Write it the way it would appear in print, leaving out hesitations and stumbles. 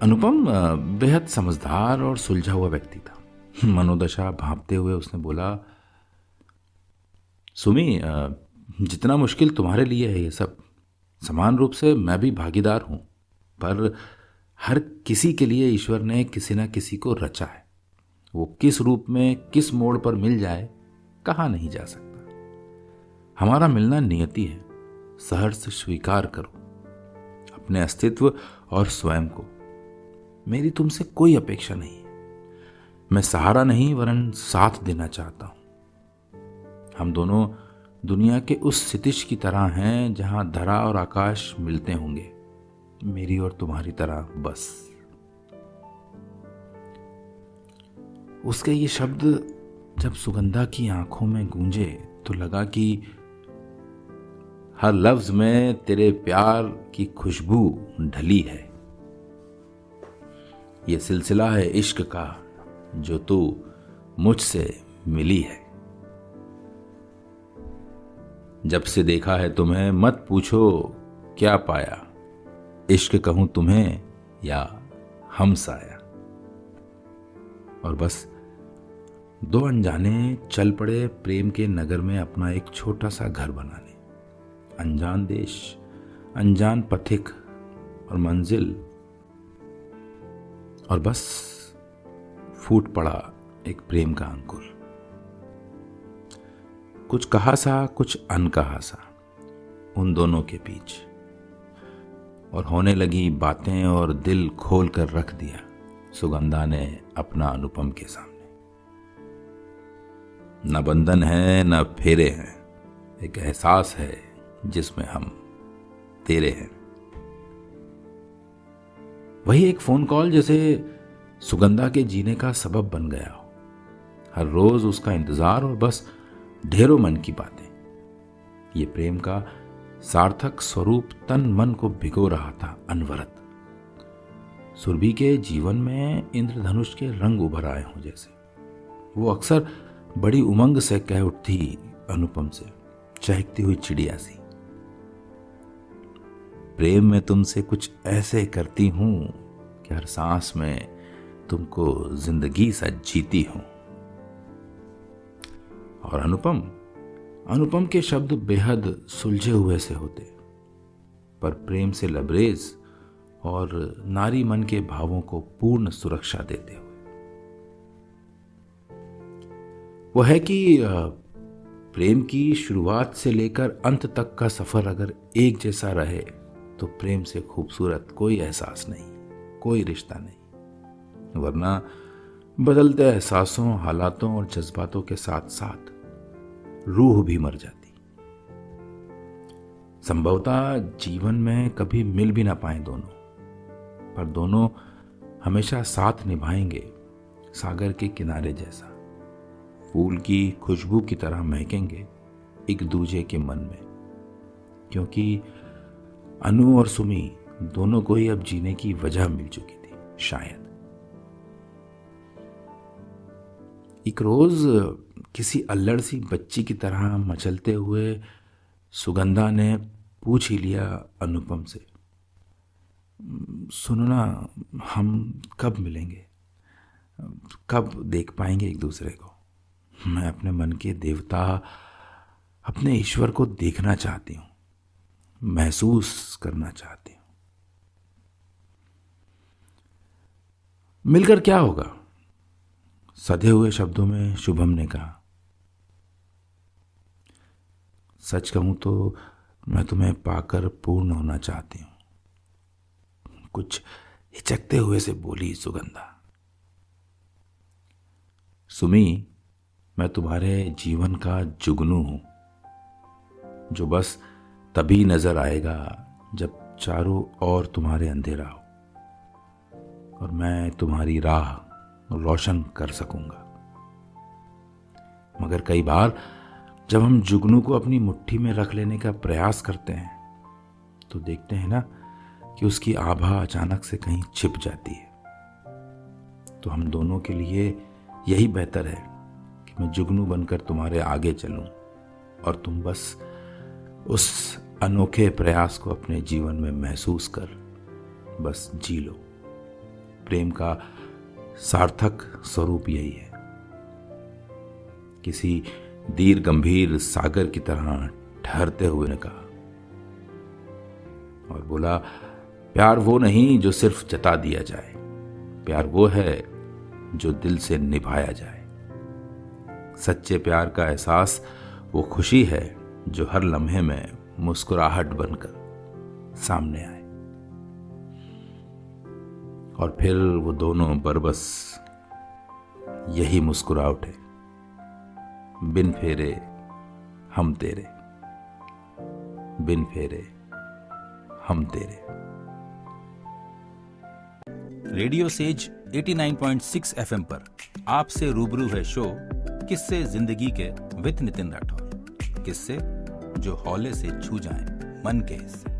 अनुपम बेहद समझदार और सुलझा हुआ व्यक्ति था। मनोदशा भांपते हुए उसने बोला, सुमी, जितना मुश्किल तुम्हारे लिए है ये सब, समान रूप से मैं भी भागीदार हूँ। पर हर किसी के लिए ईश्वर ने किसी न किसी को रचा है। वो किस रूप में किस मोड़ पर मिल जाए कहा नहीं जा सकता। हमारा मिलना नियति है। सहर्ष स्वीकार करो अपने अस्तित्व और स्वयं को। मेरी तुमसे कोई अपेक्षा नहीं है। मैं सहारा नहीं वरन साथ देना चाहता हूं। हम दोनों दुनिया के उस क्षितिज की तरह हैं जहां धरा और आकाश मिलते होंगे, मेरी और तुम्हारी तरह बस। उसके ये शब्द जब सुगंधा की आंखों में गूंजे तो लगा कि हर लफ्ज में तेरे प्यार की खुशबू ढली है। ये सिलसिला है इश्क का जो तू मुझसे मिली है। जब से देखा है तुम्हें मत पूछो क्या पाया, इश्क कहूं तुम्हें या हमसाया। और बस दो अनजाने चल पड़े प्रेम के नगर में अपना एक छोटा सा घर बनाने। अनजान देश, अनजान पथिक और मंजिल, और बस फूट पड़ा एक प्रेम का अंकुर। कुछ कहा सा कुछ अनकहा सा उन दोनों के बीच, और होने लगी बातें और दिल खोल कर रख दिया सुगंधा ने अपना अनुपम के सामने। न बंधन है न फेरे हैं, एक एहसास है जिसमें हम तेरे हैं। वही एक फोन कॉल जैसे सुगंधा के जीने का सबब बन गया हो। हर रोज उसका इंतजार और बस ढेरों मन की बातें। ये प्रेम का सार्थक स्वरूप तन मन को भिगो रहा था अनवरत। सुरभि के जीवन में इंद्रधनुष के रंग उभर आए हों जैसे। वो अक्सर बड़ी उमंग से कह उठती अनुपम से, चहकती हुई चिड़िया सी, प्रेम में तुमसे कुछ ऐसे करती हूं कि हर सांस में तुमको जिंदगी सा जीती हूं। और अनुपम के शब्द बेहद सुलझे हुए से होते, पर प्रेम से लबरेज और नारी मन के भावों को पूर्ण सुरक्षा देते हुए। वह है कि प्रेम की शुरुआत से लेकर अंत तक का सफर अगर एक जैसा रहे तो प्रेम से खूबसूरत कोई एहसास नहीं, कोई रिश्ता नहीं। वरना बदलते एहसासों, हालातों और जज्बातों के साथ साथ रूह भी मर जाती। संभवतः जीवन में कभी मिल भी ना पाए दोनों, पर दोनों हमेशा साथ निभाएंगे सागर के किनारे जैसा। फूल की खुशबू की तरह महकेंगे एक दूजे के मन में, क्योंकि अनु और सुमी दोनों को ही अब जीने की वजह मिल चुकी थी शायद। एक रोज किसी अल्लड़ सी बच्ची की तरह मचलते हुए सुगंधा ने पूछ ही लिया अनुपम से, सुनो ना, हम कब मिलेंगे, कब देख पाएंगे एक दूसरे को? मैं अपने मन के देवता, अपने ईश्वर को देखना चाहती हूं, महसूस करना चाहती हूं। मिलकर क्या होगा? सधे हुए शब्दों में शुभम ने कहा। सच कहूं तो मैं तुम्हें पाकर पूर्ण होना चाहती हूं, कुछ हिचकते हुए से बोली सुगंधा। सुमी, मैं तुम्हारे जीवन का जुगनू हूं, जो बस तभी नजर आएगा जब चारों ओर तुम्हारे अंधेरा हो और मैं तुम्हारी राह रोशन कर सकूंगा। मगर कई बार जब हम जुगनू को अपनी मुट्ठी में रख लेने का प्रयास करते हैं तो देखते हैं ना कि उसकी आभा अचानक से कहीं छिप जाती है। तो हम दोनों के लिए यही बेहतर है कि मैं जुगनू बनकर तुम्हारे आगे चलूं और तुम बस उस अनोखे प्रयास को अपने जीवन में महसूस कर बस जी लो। प्रेम का सार्थक स्वरूप यही है। किसी धीर गंभीर सागर की तरह ठहरते हुए ने कहा और बोला, प्यार वो नहीं जो सिर्फ जता दिया जाए, प्यार वो है जो दिल से निभाया जाए। सच्चे प्यार का एहसास वो खुशी है जो हर लम्हे में मुस्कुराहट बनकर सामने आए। और फिर वो दोनों बरबस यही मुस्कुरा उठे, बिन फेरे हम तेरे, बिन फेरे हम तेरे। रेडियो सेज 89.6 FM पर आपसे रूबरू है शो किस्से जिंदगी के विद नितिन राठौर। किस्से जो हौले से छू जाएं मन के हिस्से।